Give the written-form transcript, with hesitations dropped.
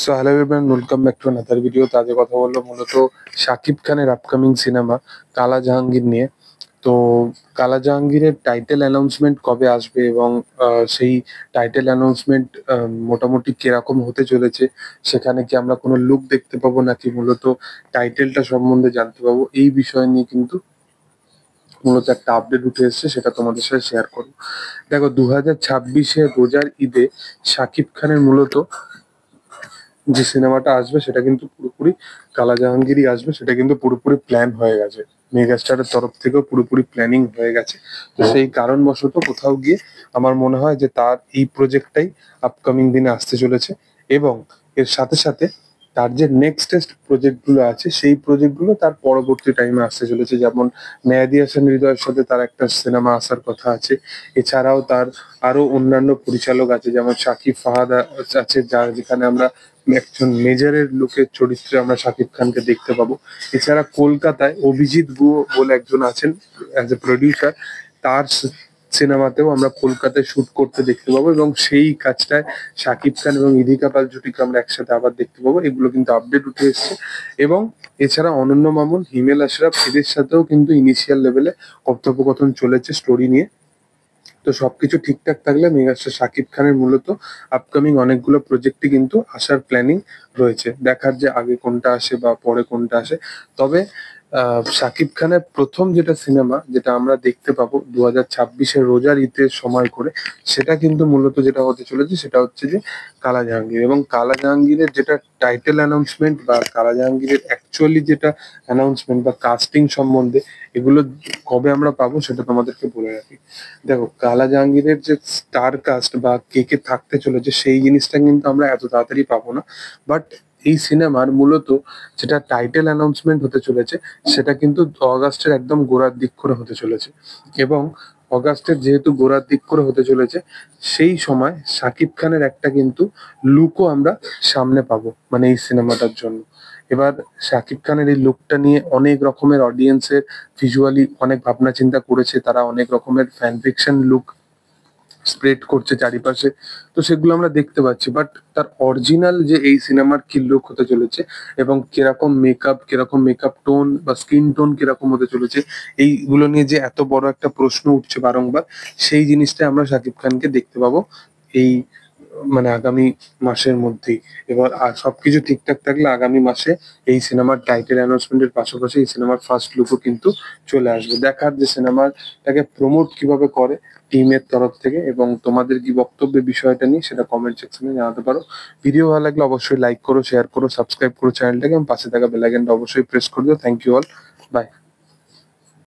So hello everyone, welcome back to another video. তো আজকে কথা বললো মূলত শাকিব খানের আপকামিং সিনেমা কালা জাহাঙ্গীর নিয়ে। তো কালা জাহাঙ্গীরের টাইটেল অ্যানাউন্সমেন্ট কবে আসবে এবং সেই টাইটেল অ্যানাউন্সমেন্ট মোটামুটি কিরকম হতে চলেছে, সেখানে কি আমরা কোনো লুক দেখতে পাবো নাকি মূলত টাইটেলটা সম্বন্ধে জানতে পাবো, এই বিষয় নিয়ে কিন্তু মূলত একটা আপডেট উঠে এসেছে, সেটা তোমাদের সাথে শেয়ার করবো। দেখো, 2026-এ রোজার ঈদে শাকিব খানের মূলত যে সিনেমাটা আসবে সেটা কিন্তু পুরোপুরি কালা জাহাঙ্গীরই আসবে, সেটা কিন্তু পুরোপুরি প্ল্যান হয়ে গেছে। মেগাস্টারের তরফ থেকেও পুরোপুরি প্ল্যানিং হয়ে গেছে। তো সেই কারণবশত কোথাও গিয়ে আমার মনে হয় যে তার এই প্রজেক্টটাই আপকামিং দিনে আসতে চলেছে। এবং এর সাথে সাথে তার যে নেক্সটেস্ট প্রজেক্ট গুলো আছে সেই প্রজেক্ট গুলো তার পরবর্তী টাইমে আসতে চলেছে। যেমন মেহেদী হাসান হৃদয়ের সাথে তার একটা সিনেমা আসার কথা আছে। এছাড়াও তার আরো অন্যান্য পরিচালক আছে, যেমন শাকিব ফাহাদ আছে, যার যেখানে আমরা একজন মেজরের লোকের চরিত্রে আমরা শাকিব খানকে দেখতে পাবো। এছাড়া কলকাতায় অভিজিৎ গুহ বলে একজন আছেন অ্যাজ এ প্রডিউসার, তার সিনেমাতেও আমরা কলকাতায় শুট করতে দেখতে পাবো এবং সেই কাজটায় শাকিব খান এবং ইদিকা পাল জুটিকে আমরা একসাথে আবার দেখতে পাবো। এগুলো কিন্তু আপডেট উঠে এসেছে। এবং এছাড়া অনন্য মামুন, হিমেল আশরাফ, এদের সাথেও কিন্তু ইনিশিয়াল লেভেলে কথোপকথন চলেছে স্টোরি নিয়ে। তো সবকিছু ঠিকঠাক থাকলে মেগাস্টার শাকিব খানের মূলত আপকামিং অনেকগুলো প্রজেক্টই কিন্তু আসার প্ল্যানিং রয়েছে। দেখার যে আগে কোনটা আসে বা পরে কোনটা আসে। তবে শাকিব খানের প্রথম যেটা সিনেমা যেটা আমরা দেখতে পাবো 2026-এ রোজার ঈদের সময় করে, সেটা কিন্তু মূলত যেটা হতে চলেছে সেটা হচ্ছে যে কালা জাহাঙ্গীর। এবং কালা জাহাঙ্গীরের যেটা টাইটেল অ্যানাউন্সমেন্ট বা কালা জাহাঙ্গীরের অ্যাকচুয়ালি যেটা অ্যানাউন্সমেন্ট বা কাস্টিং সম্বন্ধে, এগুলো কবে আমরা পাবো সেটা তোমাদেরকে বলে রাখি। দেখো, কালা জাহাঙ্গীরের যে স্টার কাস্ট বা কে কে থাকতে চলেছে সেই জিনিসটা কিন্তু আমরা এত তাড়াতাড়ি পাবো না। বাট এই সিনেমার মূলত যেটা টাইটেল অ্যানাউন্সমেন্ট হতে চলেছে সেটা কিন্তু অগাস্টের একদম গোড়ার দিক করে হতে চলেছে। এবং অগাস্টের যেহেতু গোড়ার দিক করে হতে চলেছে, সেই সময় শাকিব খানের একটা কিন্তু লুকও আমরা সামনে পাবো, মানে এই সিনেমাটার জন্য। এবার শাকিব খানের এই লুকটা নিয়ে অনেক রকমের অডিয়েন্সের ভিজুয়ালি অনেক ভাবনা চিন্তা করেছে, তারা অনেক রকমের ফ্যান ফিকশন লুক স্প্রেড করছে চারিপাশে। তো সেগুলো আমরা দেখতে পাচ্ছি, বাট তার অরিজিনাল যে এই সিনেমার কি লুক হতে চলেছে এবং কিরকম মেকআপ টোন বা স্কিন টোন কিরকম হতে চলেছে, এইগুলো নিয়ে যে এত বড় একটা প্রশ্ন উঠছে বারংবার, সেই জিনিসটা আমরা শাকিব খানকে দেখতে পাবো এই মানে আগামী মাসের মধ্যেই। এবার আর সবকিছু ঠিকঠাক থাকলে আগামী মাসে এই সিনেমার টাইটেল অ্যানাউন্সমেন্টের পাশাপাশি এই সিনেমার ফার্স্ট লুকও কিন্তু চলে আসবে। দেখার যে সিনেমাটাকে প্রমোট কিভাবে করে টিমের তরফ থেকে, এবং তোমাদের কি বক্তব্য বিষয়টা নিয়ে সেটা কমেন্ট সেকশনে জানাতে পারো। ভিডিও ভালো লাগলে অবশ্যই লাইক করো, শেয়ার করো, সাবস্ক্রাইব করো চ্যানেলটাকে এবং পাশে থাকা বেল আইকনটা অবশ্যই প্রেস করে দিও। Thank you all, by.